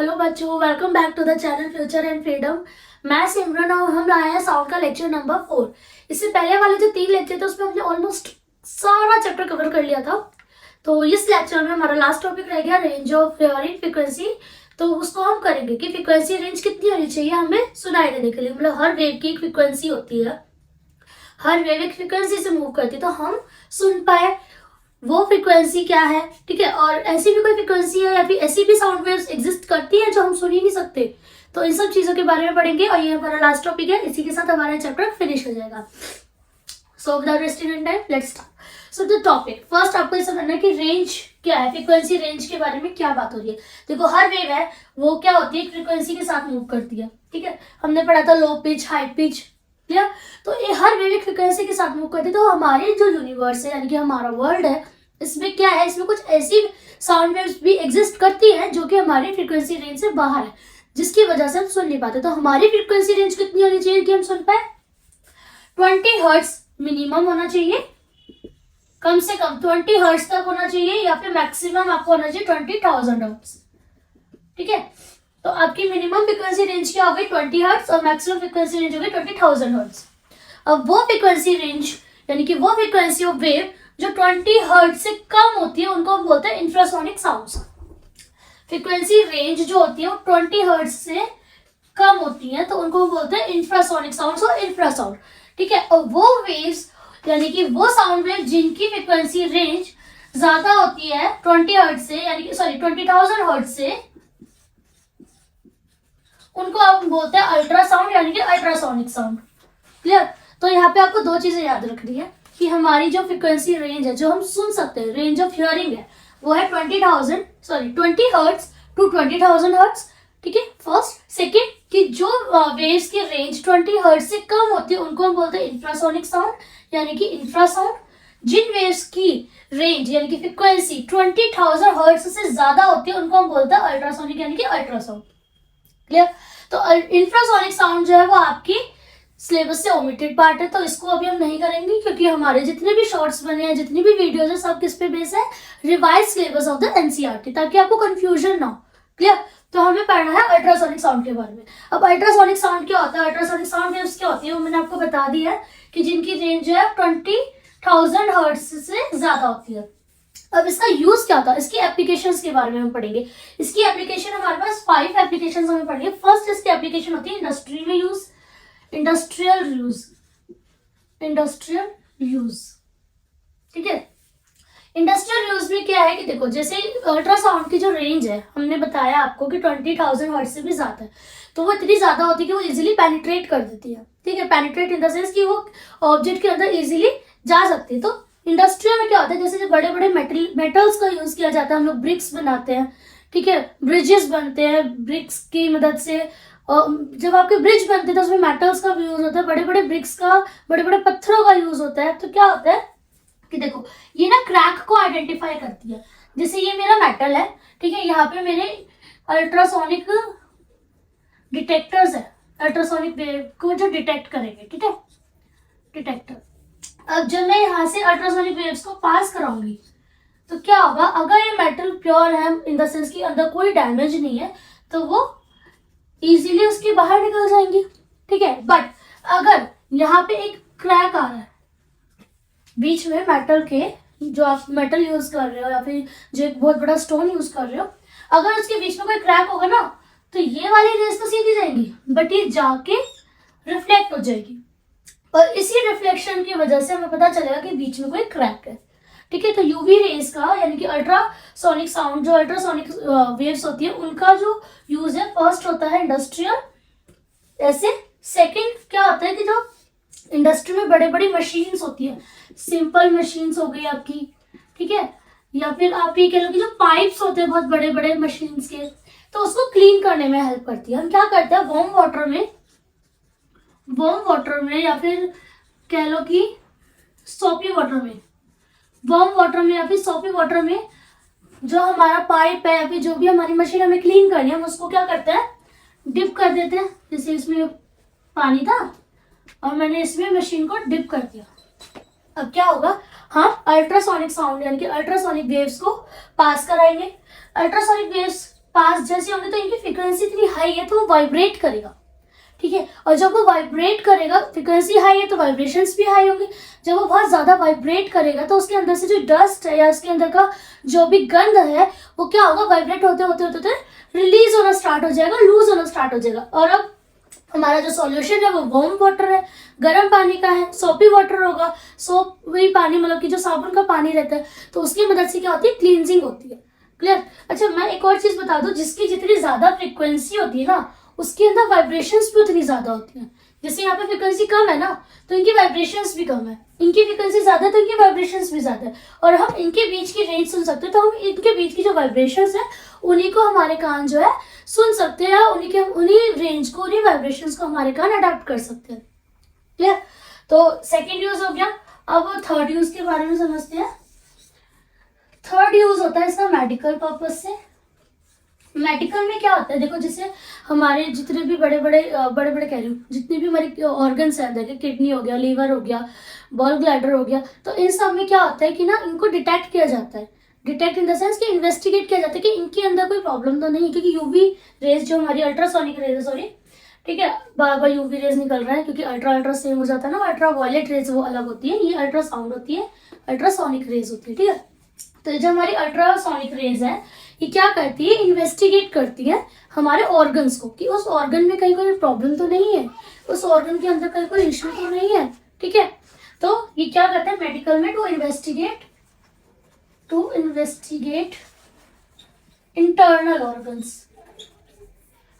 Hello बच्चों, welcome back to the channel future and freedom. मैं सिमरन और हम लाए हैं साउंड का लेक्चर नंबर 4। इससे पहले वाले जो 3 लेक्चर थे उसमें हमने ऑलमोस्ट सारा चैप्टर कवर कर लिया था। तो इस लेक्चर में हमारा लास्ट टॉपिक रह गया रेंज ऑफ हियरिंग फ्रीक्वेंसी। तो उसको हम करेंगे कि फ्रीक्वेंसी रेंज कितनी होनी चाहिए हमें सुनाई देने के लिए। मतलब हर वेव की एक फ्रीक्वेंसी होती है, हर वेव एक फ्रीक्वेंसी से मूव करती है, तो हम सुन पाए वो फ्रीक्वेंसी क्या है। ठीक है, और ऐसी भी कोई फ्रीक्वेंसी है या फिर ऐसी भी साउंड वेव्स एग्जिस्ट करती है जो हम सुन ही नहीं सकते। तो इन सब चीजों के बारे में पढ़ेंगे और ये हमारा लास्ट टॉपिक है। इसी के साथ हमारा चैप्टर फिनिश हो जाएगा। So without wasting any time let's start. So the topic first आपको ये समझना है कि रेंज क्या है, फ्रीक्वेंसी रेंज के बारे में क्या बात हो रही है। देखो, हर वेव है वो क्या होती है, फ्रीक्वेंसी के साथ मूव करती है। ठीक है, हमने पढ़ा था लो पिच, हाई पिच। तो ये हर वेव एक फ्रीक्वेंसी के साथ मूव करती है। तो हमारे जो यूनिवर्स है यानी कि हमारा वर्ल्ड है, इसमें क्या है, इसमें कुछ ऐसी साउंड वेव्स भी एग्जिस्ट करती है जो कि हमारी फ्रीक्वेंसी रेंज से बाहर है, जिसकी वजह से हम सुन नहीं पाते। तो हमारी फ्रीक्वेंसी रेंज कितनी होनी चाहिए कि हम सुन पाए? 20 हर्ट्ज मिनिमम होना चाहिए, कम से कम 20 हर्ट्ज तक होना चाहिए, या फिर मैक्सिमम आपको होना चाहिए 20,000 हर्ट्ज। ठीक है, तो आपकी मिनिमम फ्रीक्वेंसी रेंज क्या होगी? 20 हर्ट्ज, और मैक्सिमम फ्रीक्वेंसी रेंज होगी 20,000 हर्ट्ज। अब वो फ्रीक्वेंसी रेंज यानी कि वो फ्रीक्वेंसी ऑफ वेव जो 20 हर्ट्ज से कम होती है उनको हम बोलते हैं इंफ्रासोनिक साउंड्स। फ्रीक्वेंसी रेंज जो होती है वो 20 हर्ट्ज से कम होती है तो उनको हम बोलते हैं इंफ्रासोनिक साउंड्स और इंफ्रासाउंड। ठीक है, और वो वेव्स यानी कि वो साउंड वेव जिनकी फ्रीक्वेंसी रेंज ज्यादा होती है 20 हर्ट्ज से, यानी कि 20,000 हर्ट्ज से, उनको हम बोलते हैं अल्ट्रासाउंड यानी कि अल्ट्रासोनिक साउंड। क्लियर? तो यहाँ पे आपको 2 चीजें याद रखनी है कि हमारी जो फ्रीक्वेंसी रेंज है जो हम सुन सकते हैं, रेंज ऑफ हियरिंग है, वो है 20 हर्ट्ज टू 20,000 हर्ट्ज। ठीक है, फर्स्ट। सेकंड कि जो वेव्स की रेंज 20 हर्ट्ज से कम होती है उनको हम बोलते हैं इंफ्रासोनिक साउंड यानी कि इंफ्रासाउंड। जिन वेव्स की रेंज यानी कि फ्रीक्वेंसी 20,000 हर्ट्ज से ज्यादा होती है उनको हम बोलते हैं अल्ट्रासोनिक यानी कि अल्ट्रासाउंड। क्लियर? तो इंफ्रासोनिक साउंड जो है वो आपकी सिलेबस से ओमिटेड पार्ट है, तो इसको अभी हम नहीं करेंगे क्योंकि हमारे जितने भी शॉर्ट्स बने हैं, जितनी भी वीडियोस है, सब किस पे बेस है? Revise syllabus of the NCERT, ताकि आपको कंफ्यूजन ना हो। क्लियर? तो हमें पढ़ना है अल्ट्रासोनिक साउंड के बारे में। अब अल्ट्रासोनिक साउंड क्या होता है, अल्ट्रासोनिक साउंड वेव्स क्या होती है, वो मैंने आपको बता दिया है कि जिनकी रेंज है 20,000 हर्ट्ज से ज्यादा होती है। अब इसका यूज क्या होता है, इसकी एप्लीकेशंस के बारे में हम पढ़ेंगे। इसकी एप्लीकेशन हमारे पास 5 एप्लीकेशंस हमें पढ़ेंगे। फर्स्ट इसकी एप्लीकेशन होती है इंडस्ट्री में यूज, इंडस्ट्रियल यूज। ठीक है, इंडस्ट्रियल यूज में क्या है कि देखो, जैसे अल्ट्रासाउंड की जो रेंज है हमने बताया आपको कि 20,000 हर्ट्ज से भी ज्यादा है, तो वो इतनी ज्यादा होती है कि वो इजीली पेनिट्रेट कर देती है। ठीक है, पेनिट्रेट इन द सेंस कि वो ऑब्जेक्ट के अंदर इजीली जा सकती है। तो इंडस्ट्रियल में क्या होता है, जैसे जो बड़े बड़े मेटल्स का यूज किया जाता है, हम लोग ब्रिक्स बनाते हैं। ठीक है, ब्रिजेस बनते हैं ब्रिक्स की मदद से। और जब आपके ब्रिज बनते हैं तो उसमें मेटल्स का भी यूज होता है, बड़े बड़े ब्रिक्स का, बड़े बड़े पत्थरों का यूज होता है। तो क्या होता है कि देखो, ये ना क्रैक को आइडेंटिफाई करती है। जैसे ये मेरा मेटल है, ठीक है, यहाँ पे मेरे अल्ट्रासोनिक डिटेक्टर्स है, अल्ट्रासोनिक वेव को जो डिटेक्ट करेंगे। ठीक है, डिटेक्टर। अब जब मैं यहाँ से अल्ट्रासोनिक वेव्स को पास कराऊंगी तो क्या होगा, अगर ये मेटल प्योर है इन द सेंस कि अंदर कोई डैमेज नहीं है, तो वो इजीली उसके बाहर निकल जाएंगी। ठीक है, बट अगर यहाँ पे एक क्रैक आ रहा है बीच में मेटल के, जो आप मेटल यूज कर रहे हो या फिर जो एक बहुत बड़ा स्टोन यूज कर रहे हो, अगर उसके बीच में कोई क्रैक होगा ना, तो ये वाली रेस तो सीधी जाएंगी, बट ये जाके रिफ्लेक्ट हो जाएगी, और इसी रिफ्लेक्शन की वजह से हमें पता चलेगा कि बीच में कोई क्रैक है। ठीक है, तो यूवी रेस का यानी कि अल्ट्रासोनिक साउंड, जो अल्ट्रासोनिक वेव्स होती है, उनका जो यूज है, फर्स्ट होता है इंडस्ट्रियल। ऐसे सेकंड क्या होता है कि जो इंडस्ट्री में बड़े बड़ी मशीन्स होती है, सिंपल मशीन्स हो गई आपकी, ठीक है, या फिर आप ये कह लो कि जो पाइप्स होते हैं बहुत बड़े बड़े मशीन्स के, तो उसको क्लीन करने में हेल्प करती है। हम क्या करते हैं, वार्म वाटर में या फिर कह लो कि सोपी वाटर में, वार्म वाटर में या फिर सोपी वाटर में जो हमारा पाइप है या फिर जो भी हमारी मशीन हमें क्लीन करनी है, हम उसको क्या करते हैं, डिप कर देते हैं। जैसे इसमें पानी था और मैंने इसमें मशीन को डिप कर दिया, अब क्या होगा, हम अल्ट्रासोनिक साउंड यानी कि अल्ट्रासोनिक वेव्स को पास कराएंगे। अल्ट्रासोनिक वेव्स पास जैसे होंगे तो इनकी फ्रीक्वेंसी इतनी हाई है तो वो वाइब्रेट करेगा, ठीक है। और जब वो वाइब्रेट करेगा, फ्रीक्वेंसी हाई है तो वाइब्रेशंस भी हाई होंगे। जब वो बहुत ज्यादा वाइब्रेट करेगा तो उसके अंदर से जो डस्ट है या उसके अंदर का जो भी गंध है वो क्या होगा, वाइब्रेट होते होते होते होते रिलीज होना स्टार्ट हो जाएगा, लूज होना स्टार्ट हो जाएगा। और अब हमारा जो सॉल्यूशन है वो वार्म वाटर है, गर्म पानी का है, सोपी वाटर होगा। सोप वही पानी, मतलब कि जो साबुन का पानी रहता है, तो उसकी मदद से क्या होती है, क्लींजिंग होती है। क्लियर। अच्छा, मैं एक और चीज बता दूं, जिसकी जितनी ज्यादा फ्रीक्वेंसी होती है ना उसके अंदर वाइब्रेशंस भी उतनी ज्यादा होती हैं। जैसे यहाँ पे फ्रीक्वेंसी कम है ना तो इनकी वाइब्रेशंस भी कम है, इनकी फ्रीक्वेंसी ज्यादा है तो इनकी वाइब्रेशंस भी ज्यादा है। और हम इनके बीच की रेंज सुन सकते हैं, तो हम इनके बीच की जो वाइब्रेशंस है उन्हीं को हमारे कान जो है सुन सकते हैं, उन्हीं रेंज को, उन्हीं वाइब्रेशंस को हमारे कान अडेप्ट कर सकते हैं। क्लियर। तो सेकेंड यूज हो गया। अब थर्ड यूज के बारे में समझते हैं। थर्ड यूज होता है इसका मेडिकल पर्पज से। मेडिकल में क्या होता है, देखो जैसे हमारे जितने भी बड़े बड़े कह रही हूँ, जितने भी हमारे ऑर्गन्स हैं, देखिए किडनी हो गया, लीवर हो गया, बॉल ब्लैडर हो गया, तो इन सब में क्या होता है कि ना इनको डिटेक्ट किया जाता है। डिटेक्ट इन द सेंस कि इन्वेस्टिगेट किया जाता है कि इनके अंदर कोई प्रॉब्लम तो नहीं है, क्योंकि यूवी रेज जो हमारी अल्ट्रासोनिक रेज है, सॉरी, ठीक है, बार बार यूवी रेज निकल रहा है क्योंकि अल्ट्रा सेम हो जाता है ना, अल्ट्रा वायलेट रेज वो अलग होती है, ये अल्ट्रासाउंड होती है, अल्ट्रासोनिक रेज होती है, ठीक है। तो जो हमारी अल्ट्रासोनिक रेज है ये क्या करती है, इन्वेस्टिगेट करती है हमारे ऑर्गन्स को कि उस ऑर्गन में कहीं कोई प्रॉब्लम तो नहीं है, उस ऑर्गन के अंदर कहीं कोई इश्यू तो नहीं है, ठीक है। तो ये क्या करते हैं मेडिकल में, टू इन्वेस्टिगेट इंटरनल ऑर्गन्स।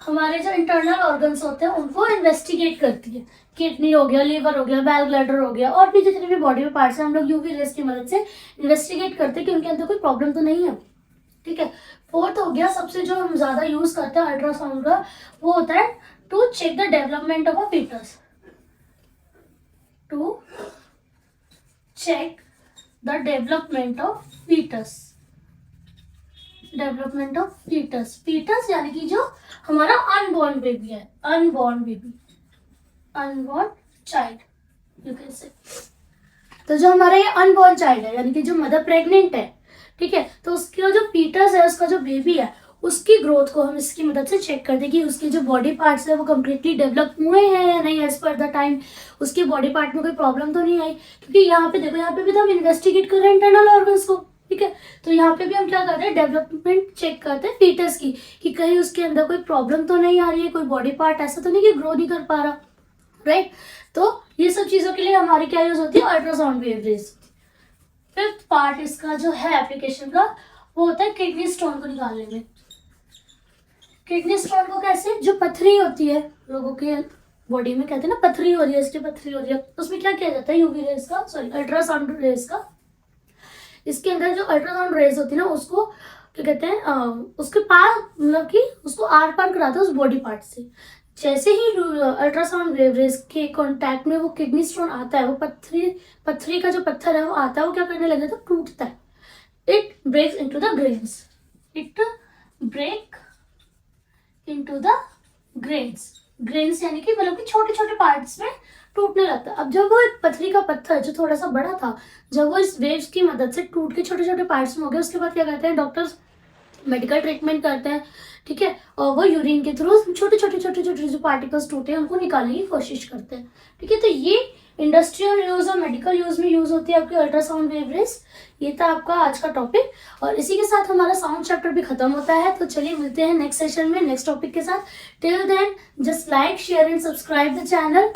हमारे जो इंटरनल ऑर्गन्स होते हैं उनको इन्वेस्टिगेट करती है। किडनी हो गया, लीवर हो गया, बैल ब्लैडर हो गया, और भी जितने भी बॉडी में पार्ट्स हैं हम लोग यूवी रेज की मदद से इन्वेस्टिगेट करते हैं कि उनके अंदर कोई प्रॉब्लम तो नहीं है, ठीक है। फोर्थ हो गया, सबसे जो हम ज्यादा यूज करते हैं अल्ट्रासाउंड का, वो होता है to check the development of a fetus. To check the development of fetus. Development of fetus, fetus यानी कि जो हमारा अनबॉर्न बेबी है, unborn child you can say. तो जो हमारा ये अनबॉर्न चाइल्ड है यानी कि जो मदर प्रेग्नेंट है, ठीक है, तो उसका जो फीटस है, उसका जो बेबी है, उसकी ग्रोथ को हम इसकी मदद से चेक कर दें कि उसके जो बॉडी पार्ट्स है वो कम्प्लीटली डेवलप हुए हैं या नहीं, एज पर द टाइम उसके बॉडी पार्ट में कोई प्रॉब्लम तो नहीं आई। क्योंकि यहाँ पे देखो, यहाँ पे भी तो हम इन्वेस्टिगेट कर रहे हैं इंटरनल ऑर्गन्स को, ठीक है। तो यहाँ पे भी हम क्या करते हैं, डेवलपमेंट चेक करते हैं फीटस की, कि कहीं उसके अंदर कोई प्रॉब्लम तो नहीं आ रही है, कोई बॉडी पार्ट ऐसा तो नहीं कि ग्रो नहीं कर पा रहा, राइट। तो ये सब चीजों के लिए हमारी क्या यूज होती है, ultrasound wave rays. Fifth part इसका जो है एप्लीकेशन का, वो होता है किडनी स्टोन को निकालने में। किडनी स्टोन को कैसे, जो पथरी होती है लोगों के बॉडी में, कहते हैं ना पथरी हो रही है, इसकी पथरी हो रही है, उसमें क्या किया जाता है, यूवी रेज का, सॉरी अल्ट्रासाउंड रेज का, इसके अंदर जो अल्ट्रासाउंड रेज होती है ना उसको क्या कहते हैं, उसके पार, मतलब कि उसको आर पार कराता है उस बॉडी पार्ट से। जैसे ही अल्ट्रासाउंड वेव रेज के कांटेक्ट में वो किडनी स्टोन आता है, वो पथरी का जो पत्थर है वो आता है, वो क्या करने लग जाता है, टूटता है। It breaks into the grains, it break into the grains यानी कि मतलब कि छोटे छोटे पार्ट्स में टूटने लगता है। अब जब वो एक पथरी का पत्थर जो थोड़ा सा बड़ा था, जब वो इस वेव्स की मदद से टूट के छोटे छोटे पार्ट्स में हो गया, उसके बाद क्या करते हैं डॉक्टर्स, मेडिकल ट्रीटमेंट करते हैं, ठीक है, और वो यूरिन के थ्रू छोटे छोटे जो पार्टिकल्स टूटे हैं उनको निकालने की कोशिश करते हैं, ठीक है। तो ये इंडस्ट्रियल यूज और मेडिकल यूज में यूज होती है आपकी अल्ट्रासाउंड वेव रेज। ये था आपका आज का टॉपिक, और इसी के साथ हमारा साउंड चैप्टर भी खत्म होता है। तो चलिए मिलते हैं नेक्स्ट सेशन में नेक्स्ट टॉपिक के साथ। Till then just like, share and subscribe the channel.